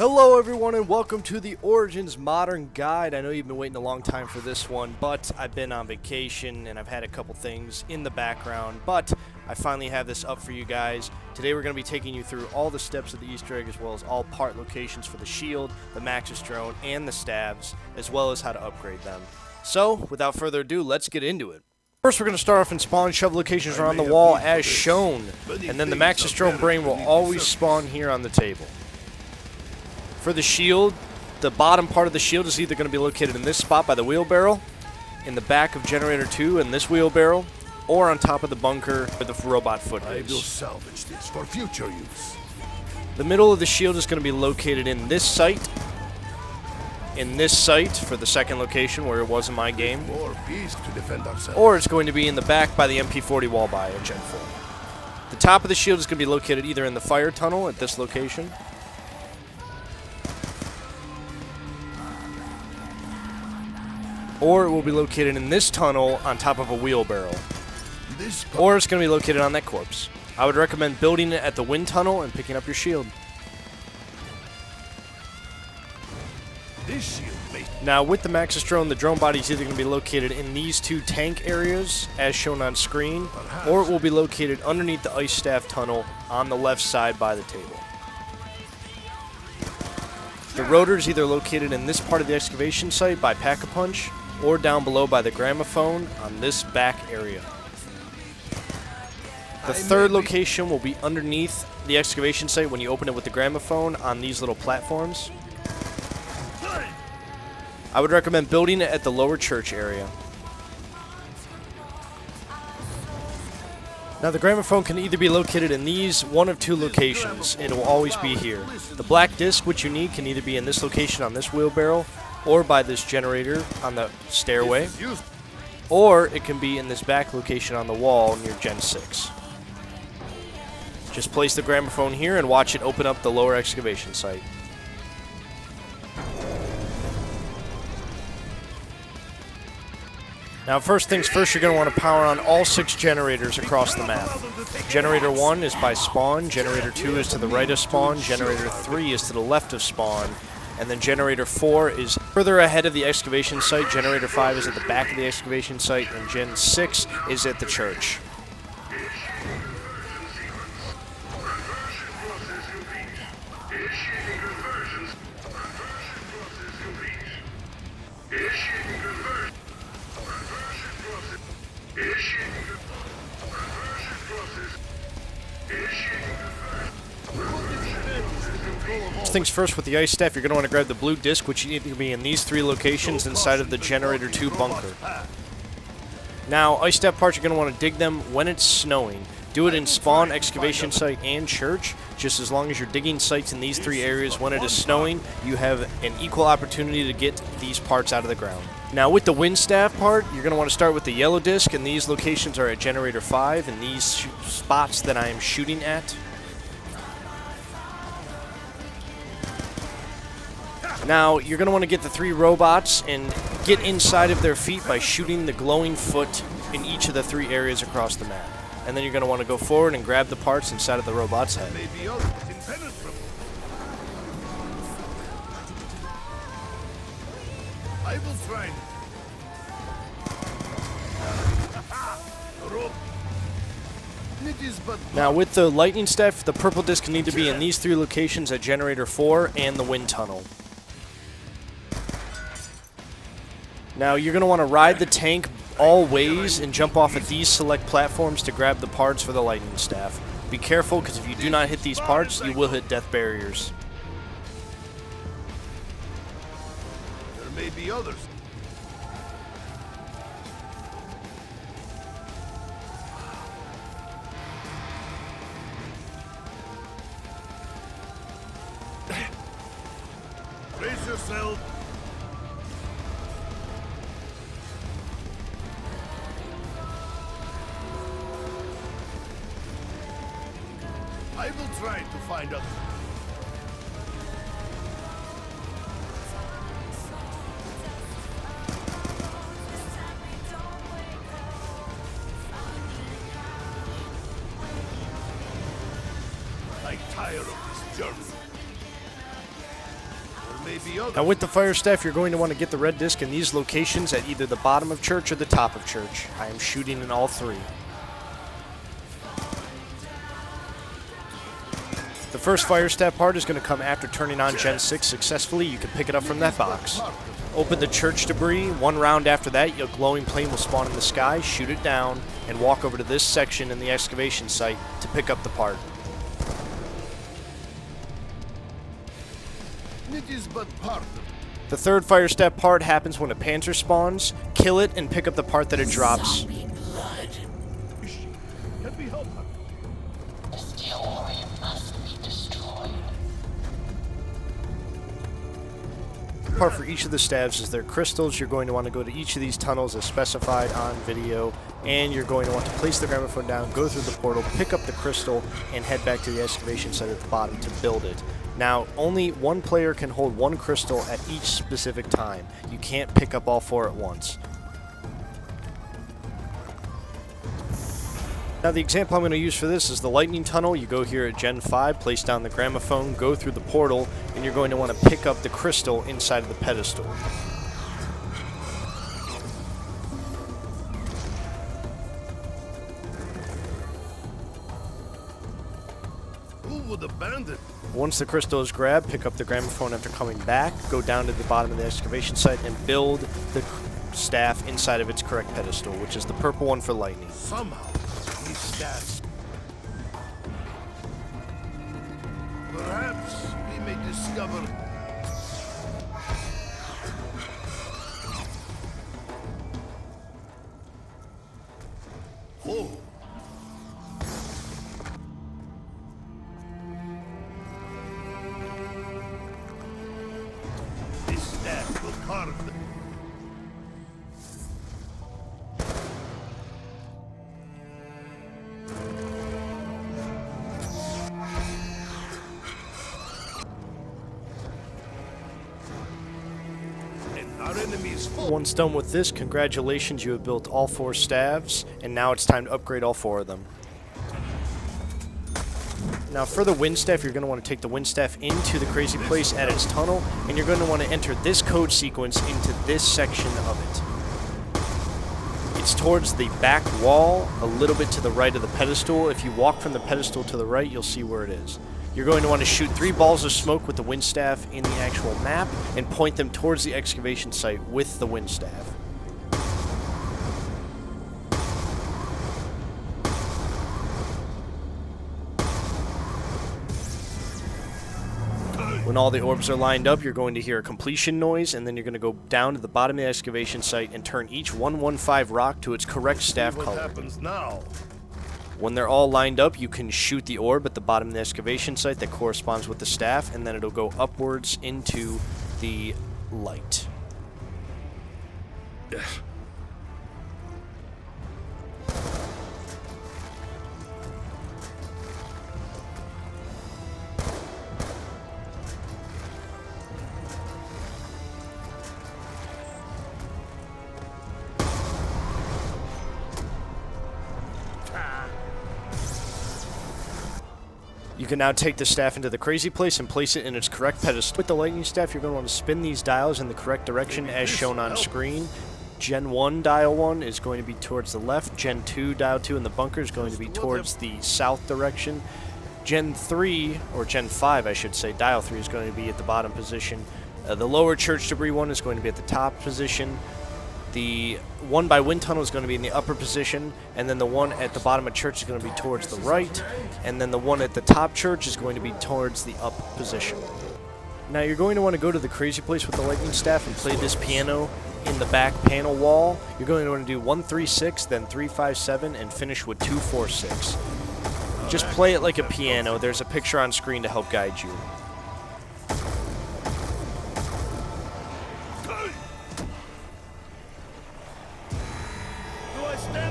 Hello everyone and welcome to the Origins Modern Guide. I know you've been waiting a long time for this one, but I've been on vacation and I've had a couple things in the background, but I finally have this up for you guys. Today we're going to be taking you through all the steps of the Easter egg as well as all part locations for the shield, the Maxis drone, and the STAFFS, as well as how to upgrade them. So, without further ado, let's get into it. First, we're going to start off in spawn and shove locations around the wall as shown, and then the Maxis drone brain will always spawn here on the table. For the shield, the bottom part of the shield is either going to be located in this spot by the wheelbarrow, in the back of generator 2 in this wheelbarrow, or on top of the bunker where the robot foot is. I will salvage this for future use. The middle of the shield is going to be located in this site for the second location where it was in my game, More beasts to defend ourselves. or it's going to be in the back by the MP40 wall by at Gen 4. The top of the shield is going to be located either in the fire tunnel at this location, or it will be located in this tunnel on top of a wheelbarrow, or it's going to be located on that corpse. I would recommend building it at the wind tunnel and picking up your shield. This shield may Now with the Maxis drone, the drone body is either going to be located in these two tank areas as shown on screen, or it will be located underneath the ice staff tunnel on the left side by the table. The rotor is either located in this part of the excavation site by Pack-a-Punch, or down below by the Gramophone on this back area. The third location will be underneath the excavation site when you open it with the Gramophone on these little platforms. I would recommend building it at the lower church area. Now the Gramophone can either be located in these one of two locations. It will always be here. The black disc which you need can either be in this location on this wheelbarrow, or by this generator on the stairway, or it can be in this back location on the wall near Gen 6. Just place the Gramophone here and watch it open up the lower excavation site. Now first things first, you're going to want to power on all 6 generators across the map. Generator 1 is by spawn, Generator 2 is to the right of spawn, Generator 3 is to the left of spawn, and then Generator 4 is further ahead of the excavation site, Generator 5 is at the back of the excavation site, and Gen 6 is at the church. First things first, with the ice staff, you're going to want to grab the blue disc, which need to be in these 3 locations inside of the Generator 2 bunker. Now, ice staff parts, you're going to want to dig them when it's snowing. Do it in spawn, excavation site, and church. Just as long as you're digging sites in these 3 areas when it is snowing, you have an equal opportunity to get these parts out of the ground. Now, with the wind staff part, you're going to want to start with the yellow disc, and these locations are at Generator 5, and these spots that I am shooting at. Now, you're going to want to get the 3 robots and get inside of their feet by shooting the glowing foot in each of the 3 areas across the map. And then you're going to want to go forward and grab the parts inside of the robot's head. I will try. Now, with the lightning staff, the purple disc need to be in these 3 locations at Generator 4 and the wind tunnel. Now, you're going to want to ride the tank all ways and jump off at these select platforms to grab the parts for the lightning staff. Be careful, because if you do not hit these parts, you will hit death barriers. There may be others. Brace yourself. I will try to find others. I tire of this journey. Maybe others. Now with the fire staff, you're going to want to get the red disc in these locations at either the bottom of church or the top of church. I am shooting in all three. The first fire staff part is going to come after turning on Gen 6 successfully. You can pick it up from that box. Open the church debris. 1 round after that, your glowing plane will spawn in the sky, shoot it down, and walk over to this section in the excavation site to pick up the part. It is but part of it. The third fire step part happens when a Panther spawns. Kill it and pick up the part that it drops. Can we help her? The SKEWER must be destroyed. The part for each of the stabs is their crystals. You're going to want to go to each of these tunnels as specified on video, and you're going to want to place the gramophone down, go through the portal, pick up the crystal, and head back to the excavation site at the bottom to build it. Now, only one player can hold 1 crystal at each specific time. You can't pick up all 4 at once. Now, the example I'm going to use for this is the lightning tunnel. You go here at Gen 5, place down the gramophone, go through the portal, and you're going to want to pick up the crystal inside of the pedestal. Who would abandon? Once the crystal is grabbed, pick up the gramophone after coming back, go down to the bottom of the excavation site, and build the staff inside of its correct pedestal, which is the purple one for lightning. Somehow, these staffs. Perhaps we may discover. Oh. This staff will carve them. And our enemy is full. Once done with this, congratulations, you have built all 4 staves, and now it's time to upgrade all 4 of them. Now for the wind staff, you're going to want to take the wind staff into the crazy place at its tunnel, and you're going to want to enter this code sequence into this section of it. It's towards the back wall, a little bit to the right of the pedestal. If you walk from the pedestal to the right, you'll see where it is. You're going to want to shoot 3 balls of smoke with the wind staff in the actual map and point them towards the excavation site with the wind staff. When all the orbs are lined up, you're going to hear a completion noise, and then you're going to go down to the bottom of the excavation site and turn each 115 rock to its correct staff What color. happens now? When they're all lined up, you can shoot the orb at the bottom of the excavation site that corresponds with the staff, and then it'll go upwards into the light. You can now take the staff into the crazy place and place it in its correct pedestal. With the lightning staff, you're going to want to spin these dials in the correct direction as shown on screen. Gen 1 dial 1 is going to be towards the left. Gen 2 dial 2 in the bunker is going to be towards the south direction. Gen 3, or Gen 5 I should say, dial 3 is going to be at the bottom position. The lower church debris one is going to be at the top position. The one by wind tunnel is going to be in the upper position, and then the one at the bottom of church is going to be towards the right, and then the one at the top church is going to be towards the up position. Now you're going to want to go to the crazy place with the lightning staff and play this piano in the back panel wall. You're going to want to do 1-3-6, then 3-5-7, and finish with 2-4-6. Just play it like a piano. There's a picture on screen to help guide you.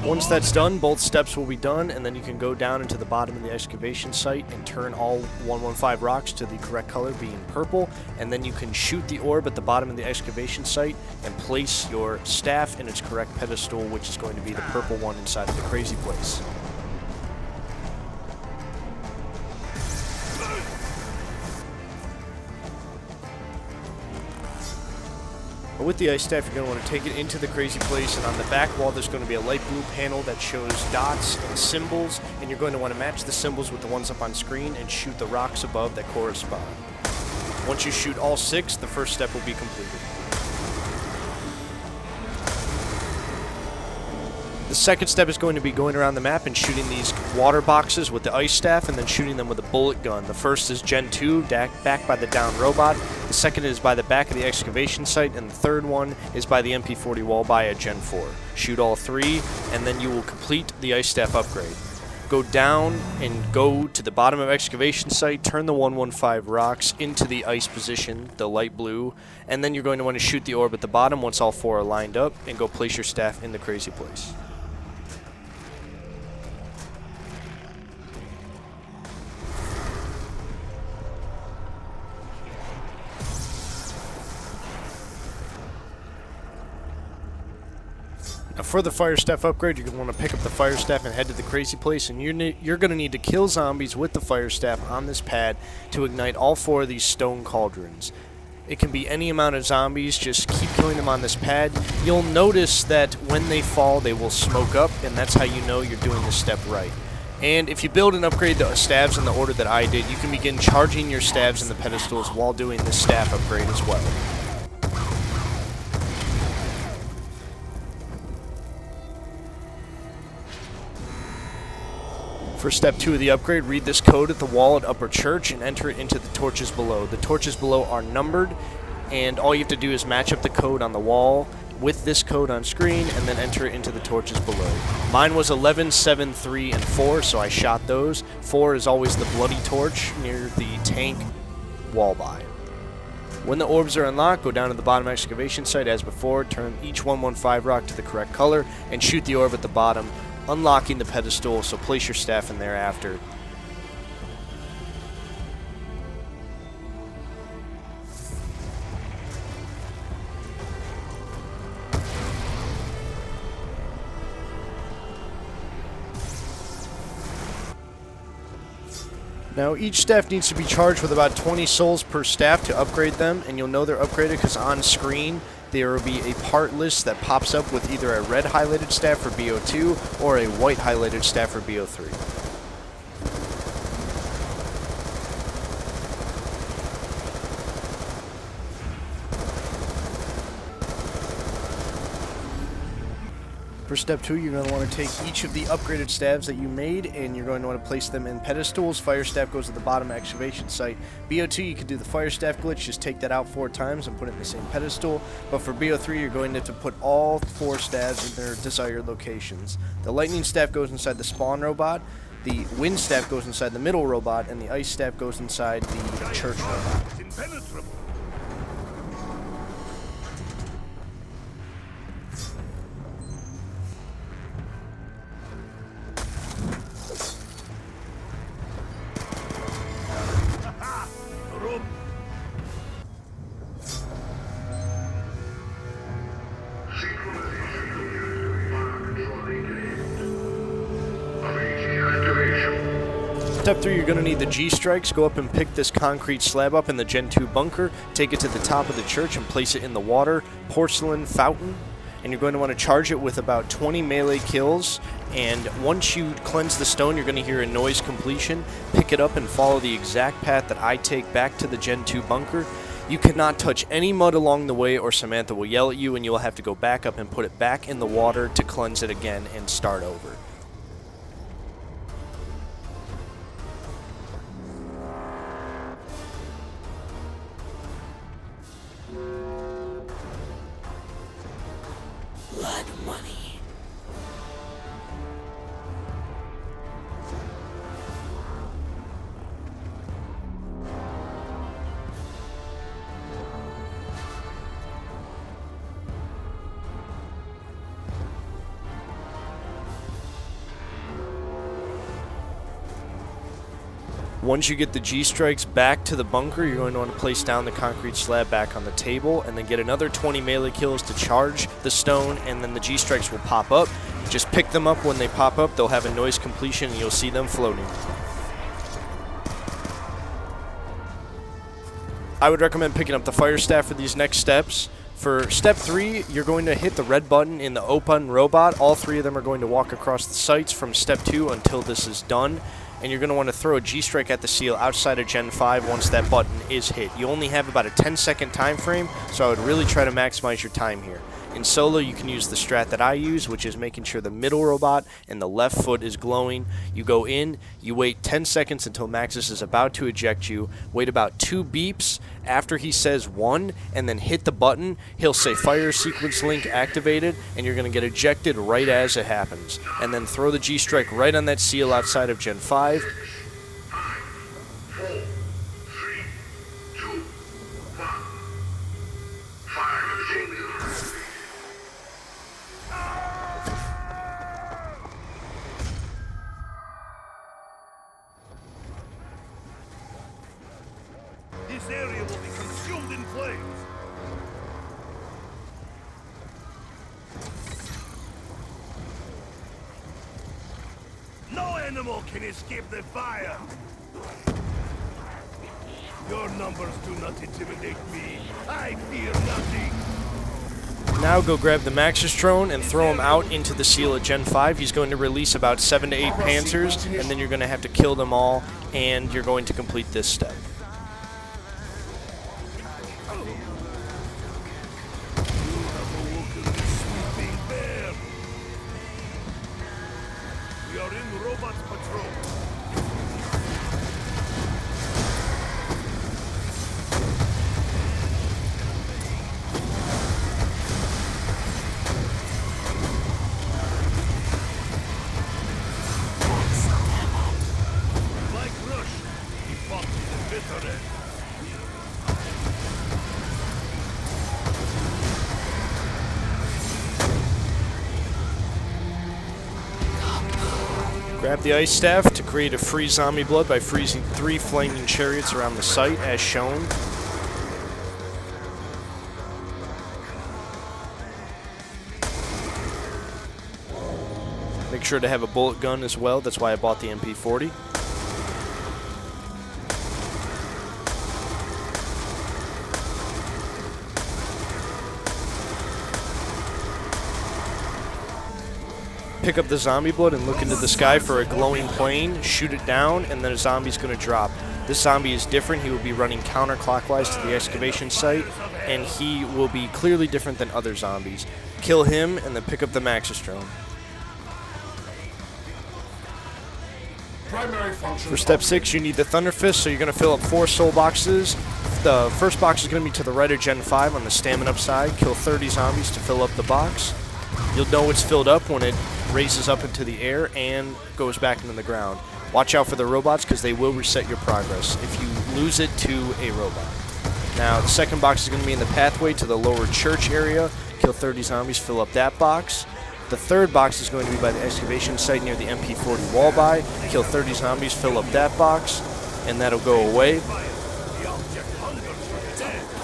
Once that's done, both steps will be done, and then you can go down into the bottom of the excavation site and turn all 115 rocks to the correct color, being purple, and then you can shoot the orb at the bottom of the excavation site and place your staff in its correct pedestal, which is going to be the purple one inside of the crazy place. with the ice staff, you're going to want to take it into the crazy place, and on the back wall there's going to be a light blue panel that shows dots and symbols, and you're going to want to match the symbols with the ones up on screen and shoot the rocks above that correspond. Once you shoot all 6, the first step will be completed. The second step is going to be going around the map and shooting these water boxes with the ice staff and then shooting them with a bullet gun. The first is Gen 2, back by the down robot. The second is by the back of the excavation site, and the third one is by the MP40 wall by a Gen 4. Shoot all 3, and then you will complete the ice staff upgrade. Go down and go to the bottom of excavation site, turn the 115 rocks into the ice position, the light blue, and then you're going to want to shoot the orb at the bottom once all 4 are lined up, and go place your staff in the crazy place. Now for the fire staff upgrade, you're going to want to pick up the fire staff and head to the crazy place, and you're going to need to kill zombies with the fire staff on this pad to ignite all 4 of these stone cauldrons. It can be any amount of zombies, just keep killing them on this pad. You'll notice that when they fall, they will smoke up, and that's how you know you're doing this step right. And if you build and upgrade the staves in the order that I did, you can begin charging your staves in the pedestals while doing this staff upgrade as well. For step 2 of the upgrade, read this code at the wall at Upper Church and enter it into the torches below. The torches below are numbered, and all you have to do is match up the code on the wall with this code on screen and then enter it into the torches below. Mine was 11, 7, 3, and 4, so I shot those. 4 is always the bloody torch near the tank wall by. When the orbs are unlocked, go down to the bottom excavation site as before, turn each 115 rock to the correct color, and shoot the orb at the bottom, unlocking the pedestal, so place your staff in there after. Now each staff needs to be charged with about 20 souls per staff to upgrade them, and you'll know they're upgraded because on screen there will be a part list that pops up with either a red highlighted staff for BO2 or a white highlighted staff for BO3. For step 2, you're going to want to take each of the upgraded staves that you made, and you're going to want to place them in pedestals. Fire staff goes to the bottom excavation site. BO2, you can do the fire staff glitch, just take that out 4 times and put it in the same pedestal. But for BO3, you're going to have to put all 4 staves in their desired locations. The lightning staff goes inside the spawn robot, the wind staff goes inside the middle robot, and the ice staff goes inside the church robot. Impenetrable. Step 3, you're going to need the G-strikes. Go up and pick this concrete slab up in the Gen 2 bunker, take it to the top of the church and place it in the water porcelain fountain. And you're going to want to charge it with about 20 melee kills. And once you cleanse the stone, you're going to hear a noise completion. Pick it up and follow the exact path that I take back to the Gen 2 bunker. You cannot touch any mud along the way or Samantha will yell at you and you will have to go back up and put it back in the water to cleanse it again and start over. Blood money. Once you get the G-strikes back to the bunker, you're going to want to place down the concrete slab back on the table and then get another 20 melee kills to charge the stone, and then the G-strikes will pop up. Just pick them up when they pop up. They'll have a noise completion and you'll see them floating. I would recommend picking up the fire staff for these next steps. For step 3, you're going to hit the red button in the open robot. All 3 of them are going to walk across the sights from step 2 until this is done. And you're going to want to throw a G-strike at the seal outside of Gen 5 once that button is hit. You only have about a 10-second time frame, so I would really try to maximize your time here. In solo, you can use the strat that I use, which is making sure the middle robot and the left foot is glowing. You go in, you wait 10 seconds until Maxis is about to eject you, wait about 2 beeps after he says 1, and then hit the button. He'll say fire sequence link activated, and you're going to get ejected right as it happens. And then throw the G-strike right on that seal outside of Gen 5. 5, 4, 3, 2, 1. Fire continue. This area will be consumed in flames. No animal can escape the fire. Your numbers do not intimidate me. I fear nothing. Now go grab the Maxis drone and throw him out into the seal at Gen 5. He's going to release about 7 to 8 Panzers, and then you're going to have to kill them all, and you're going to complete this step. We are in Robots Patrol. Like Rush, he fought to the bitter end. Grab the ice staff to create a free zombie blood by freezing 3 flaming chariots around the site as shown. Make sure to have a bullet gun as well, that's why I bought the MP40. Pick up the zombie blood and look into the sky for a glowing plane, shoot it down, and then a zombie's going to drop. This zombie is different. He will be running counterclockwise to the excavation site, and he will be clearly different than other zombies. Kill him, and then pick up the Maxis drone. For step 6, you need the ThunderFists, so you're going to fill up 4 soul boxes. The first box is going to be to the right of Gen 5 on the stamina up side. Kill 30 zombies to fill up the box. You'll know it's filled up when it raises up into the air and goes back into the ground. Watch out for the robots because they will reset your progress if you lose it to a robot. Now, the second box is going to be in the pathway to the lower church area. Kill 30 zombies, fill up that box. The third box is going to be by the excavation site near the MP40 wall by. Kill 30 zombies, fill up that box, and that'll go away. The object hungers for death.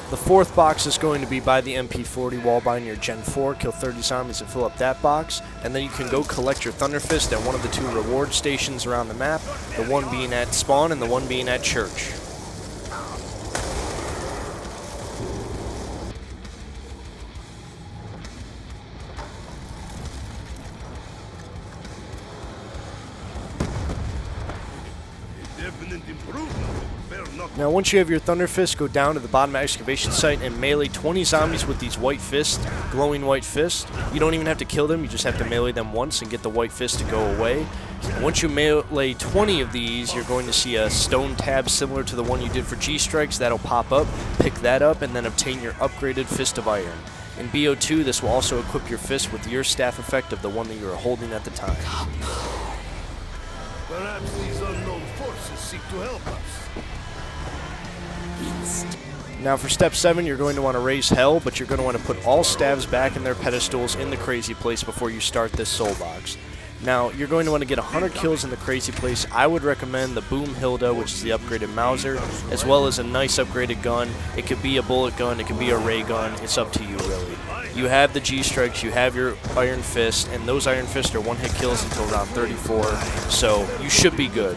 The fourth box is going to be by the MP40 wall by near Gen 4. Kill 30 zombies and fill up that box. And then you can go collect your ThunderFist at one of the 2 reward stations around the map, the one being at spawn and the one being at church. Definite improvement. Fair enough. Now once you have your ThunderFist, go down to the bottom of the excavation site and melee 20 zombies with these white fists, glowing white fists. You don't even have to kill them, you just have to melee them once and get the white fist to go away. And once you melee 20 of these, you're going to see a stone tab similar to the one you did for G-Strikes. That'll pop up, pick that up, and then obtain your upgraded Fist of Iron. In BO2, this will also equip your fist with your staff effect of the one that you were holding at the time. Perhaps these unknown forces seek to help us. Now for step 7, you're going to want to raise hell, but you're going to want to put all stabs back in their pedestals in the crazy place before you start this soul box. Now, you're going to want to get 100 kills in the crazy place. I would recommend the Boom Hilda, which is the upgraded Mauser, as well as a nice upgraded gun. It could be a bullet gun, it could be a ray gun, it's up to you really. You have the G-Strikes, you have your Iron Fist, and those Iron Fists are one-hit kills until round 34, so you should be good.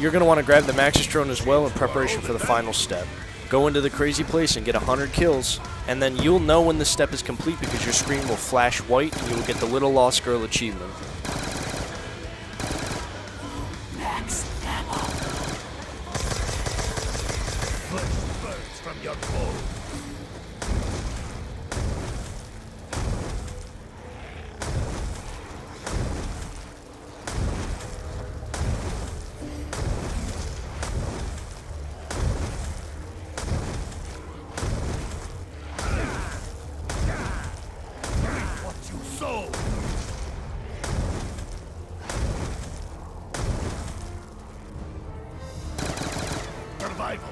You're going to want to grab the Maxis drone as well in preparation for the final step. Go into the crazy place and get 100 kills, and then you'll know when the step is complete because your screen will flash white and you will get the Little Lost Girl achievement. Max ammo. Birds from your bow. What you sow. Survival.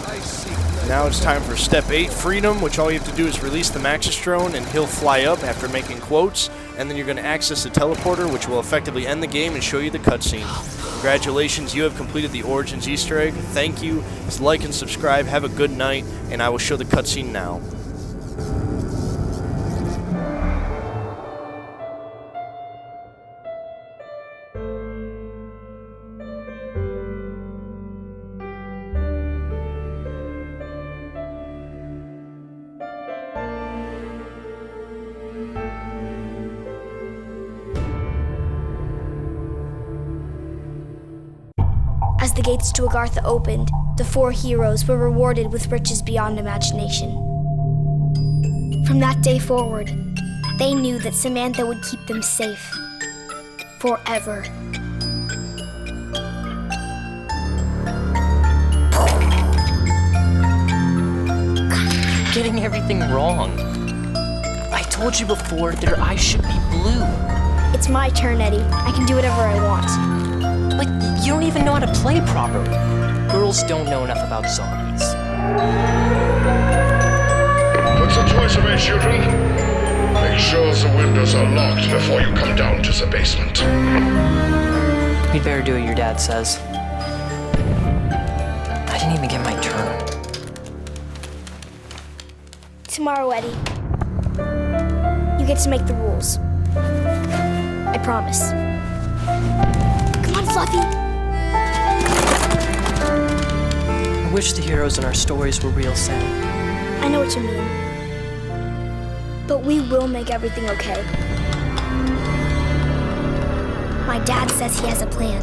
I seek Now it's time for Step 8, Freedom, which all you have to do is release the Maxis drone and he'll fly up after making quotes, and then you're going to access the teleporter, which will effectively end the game and show you the cutscene. Congratulations, you have completed the Origins Easter egg. Thank you. Just like and subscribe. Have a good night, and I will show the cutscene now. As the gates to Agartha opened, the 4 heroes were rewarded with riches beyond imagination. From that day forward, they knew that Samantha would keep them safe. Forever. You're getting everything wrong. I told you before their eyes should be blue. It's my turn, Eddie. I can do whatever I want. But you don't even know how to play properly. Girls don't know enough about zombies. Put some toys away, children. Make sure the windows are locked before you come down to the basement. We'd better do what your dad says. I didn't even get my turn. Tomorrow, Eddie. You get to make the rules. I promise. Come on, Fluffy. I wish the heroes in our stories were real, Sam. I know what you mean. But we will make everything okay. My dad says he has a plan.